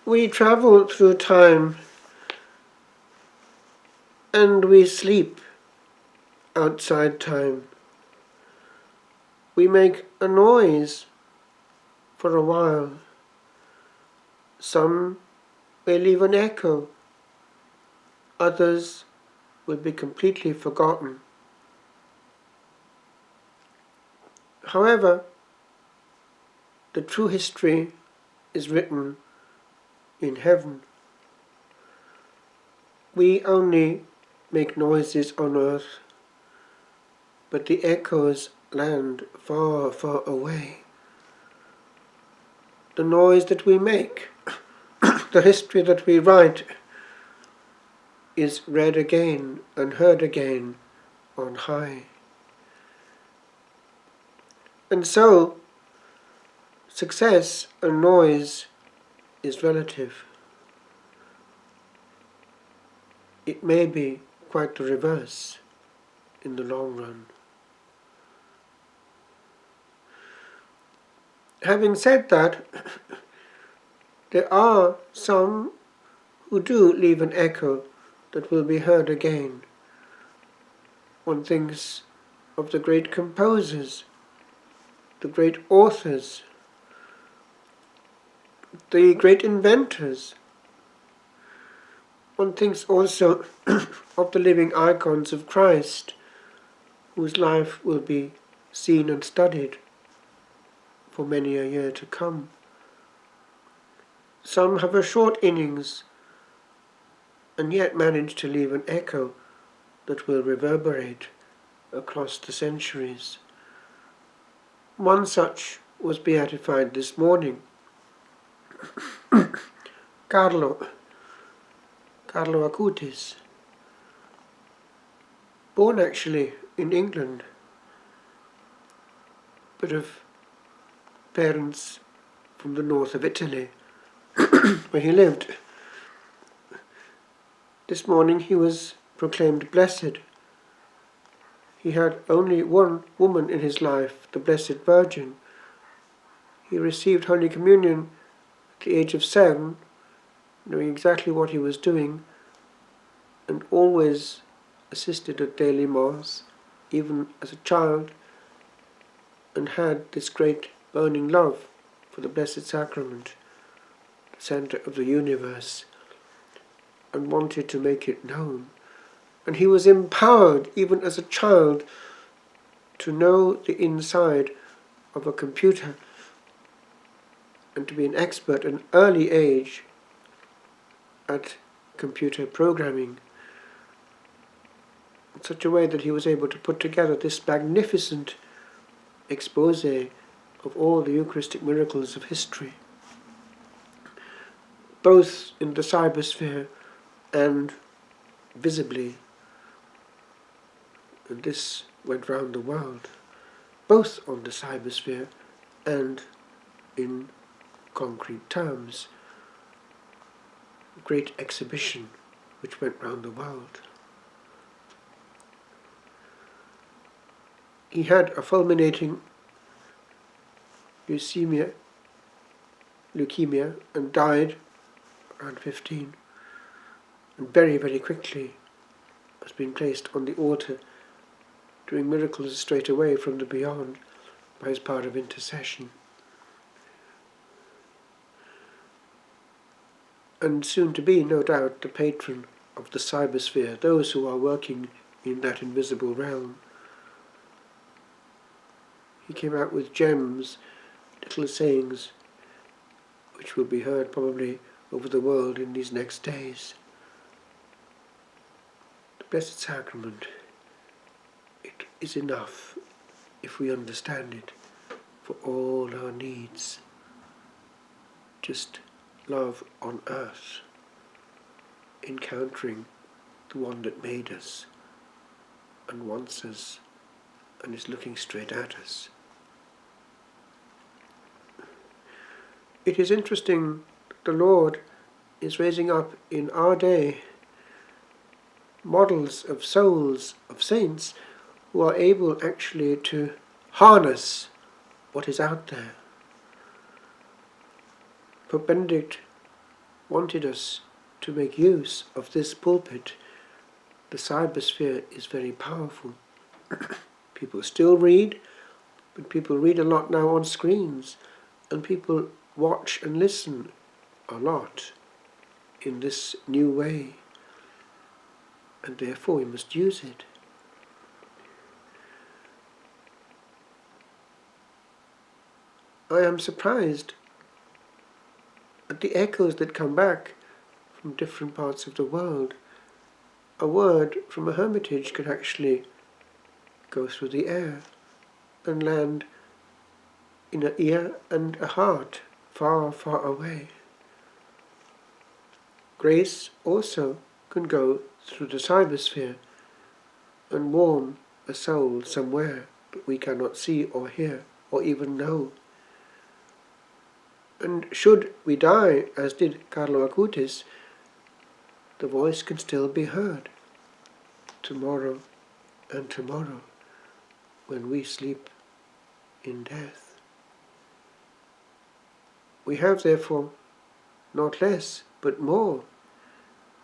We travel through time and we sleep outside time. We make a noise for a while. Some may leave an echo. Others will be completely forgotten. However, the true history is written in heaven. We only make noises on earth, but the echoes land far, far away. The noise that we make, the history that we write, is read again and heard again on high. And so, success and noise is relative. It may be quite the reverse in the long run. Having said that, there are some who do leave an echo that will be heard again. One thinks of the great composers, the great authors, the great inventors. One thinks also of the living icons of Christ, whose life will be seen and studied for many a year to come. Some have a short innings and yet manage to leave an echo that will reverberate across the centuries. One such was beatified this morning. Carlo Acutis, born actually in England, but of parents from the north of Italy, where he lived. This morning he was proclaimed blessed. He had only one woman in his life, the Blessed Virgin. He received Holy Communion at the age of 7, knowing exactly what he was doing, and always assisted at daily Mass, even as a child, and had this great burning love for the Blessed Sacrament, the centre of the universe, and wanted to make it known. And he was empowered, even as a child, to know the inside of a computer and to be an expert at an early age at computer programming, in such a way that he was able to put together this magnificent expose of all the Eucharistic miracles of history, both in the cybersphere and visibly. And this went round the world, both on the cybersphere and in concrete terms. A great exhibition which went round the world. He had a fulminating leukemia, and died around 15, and very, very quickly has been placed on the altar, doing miracles straight away from the beyond by his power of intercession. And soon to be, no doubt, the patron of the cybersphere, those who are working in that invisible realm. He came out with gems, little sayings, which will be heard probably over the world in these next days. The Blessed Sacrament, it is enough, if we understand it, for all our needs. Just love on earth, encountering the one that made us and wants us and is looking straight at us. It is interesting that the Lord is raising up in our day models of souls, of saints, who are able actually to harness what is out there. Pope Benedict wanted us to make use of this pulpit. The cybersphere is very powerful. People still read, but people read a lot now on screens, and people watch and listen a lot in this new way, and therefore we must use it. I am surprised at the echoes that come back from different parts of the world. A word from a hermitage can actually go through the air and land in an ear and a heart far, far away. Grace also can go through the cybersphere and warm a soul somewhere that we cannot see or hear or even know. And should we die, as did Carlo Acutis, the voice can still be heard tomorrow and tomorrow when we sleep in death. We have therefore not less but more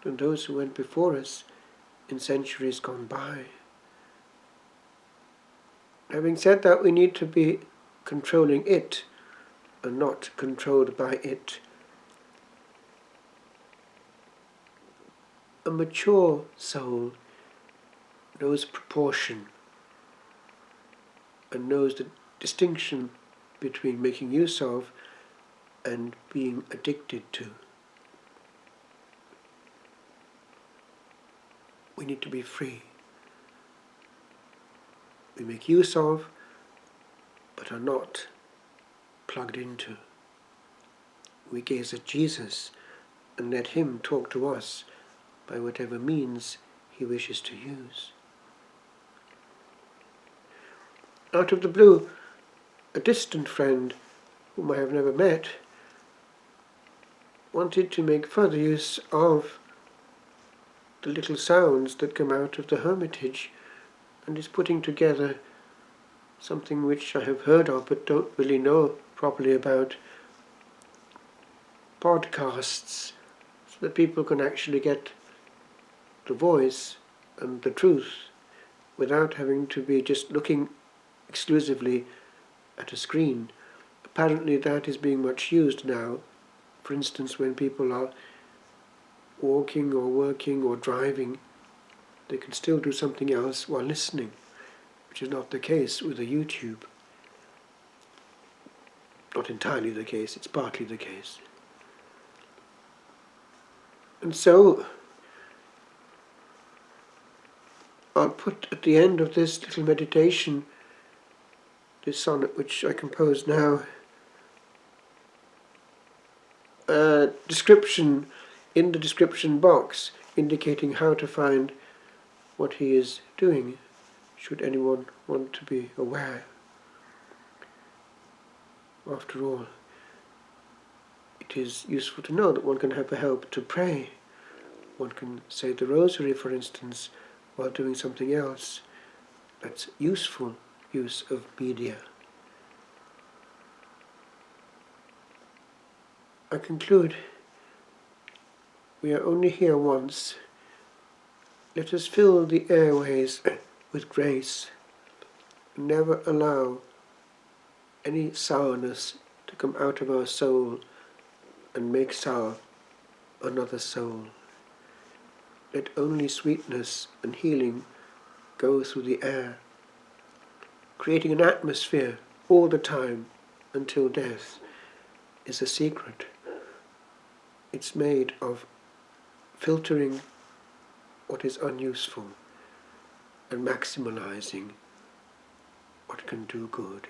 than those who went before us in centuries gone by. Having said that, we need to be controlling it and not controlled by it. A mature soul knows proportion and knows the distinction between making use of and being addicted to. We need to be free. We make use of, but are not plugged into. We gaze at Jesus and let him talk to us by whatever means he wishes to use. Out of the blue, a distant friend, whom I have never met, wanted to make further use of the little sounds that come out of the hermitage, and is putting together something which I have heard of but don't really know properly about, podcasts, so that people can actually get the voice and the truth without having to be just looking exclusively at a screen. Apparently that is being much used now. For instance, when people are walking or working or driving, they can still do something else while listening, which is not the case with a YouTube. Not entirely the case, it's partly the case. And so, I'll put at the end of this little meditation, this sonnet which I compose now, a description in the description box indicating how to find what he is doing, should anyone want to be aware. After all, it is useful to know that one can have a help to pray. One can say the rosary, for instance, while doing something else. That's useful use of media. I conclude, we are only here once. Let us fill the airways with grace. Never allow any sourness to come out of our soul and make sour another soul. Let only sweetness and healing go through the air, creating an atmosphere all the time until death is a secret. It's made of filtering what is unuseful and maximalizing what can do good.